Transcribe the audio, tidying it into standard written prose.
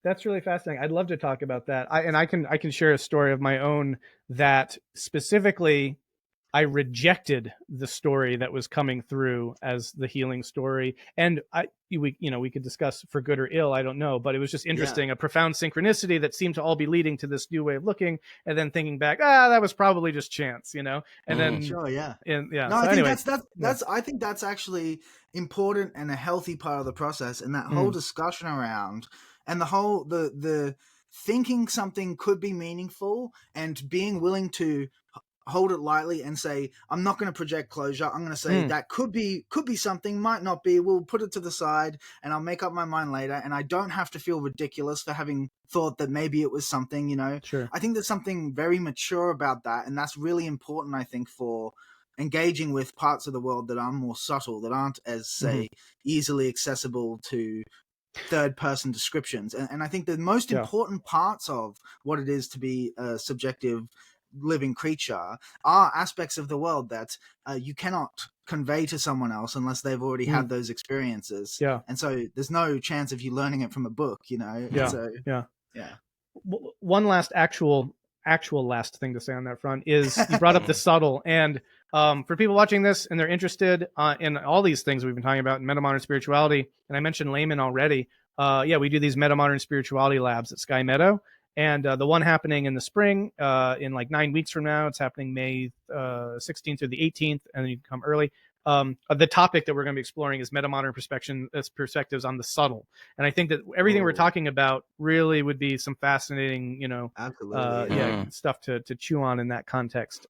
That's really fascinating. I'd love to talk about that. I can share a story of my own that specifically I rejected the story that was coming through as the healing story. And we could discuss for good or ill, I don't know, but it was just Yeah. interesting, a profound synchronicity that seemed to all be leading to this new way of looking. And then thinking back, that was probably just chance, And then, Sure, yeah. yeah. No, I So think anyway, that's yeah. I think that's actually important and a healthy part of the process, and that whole Mm, discussion around and the whole the thinking something could be meaningful and being willing to hold it lightly and say, I'm not going to project closure. I'm going to say mm, that could be something, might not be. We'll put it to the side and I'll make up my mind later, and I don't have to feel ridiculous for having thought that maybe it was something. sure. I think there's something very mature about that, and that's really important, I think, for engaging with parts of the world that are more subtle, that aren't as, Hmm. say, easily accessible to third person descriptions. And I think the most Yeah. important parts of what it is to be a subjective living creature are aspects of the world that you cannot convey to someone else unless they've already Mm, had those experiences. yeah. And so there's no chance of you learning it from a book. And Yeah. so, Yeah. yeah. One last actual last thing to say on that front is you brought up the subtle, and for people watching this and they're interested in all these things we've been talking about in metamodern spirituality, and I mentioned layman already. Yeah, we do these metamodern spirituality labs at Sky Meadow, and the one happening in the spring, in like 9 weeks from now, it's happening May 16th through the 18th, and then you can come early. The topic that we're going to be exploring is metamodern perspectives on the subtle, and I think that everything we're Oh, talking about really would be some fascinating, absolutely. Yeah. yeah, stuff to chew on in that context.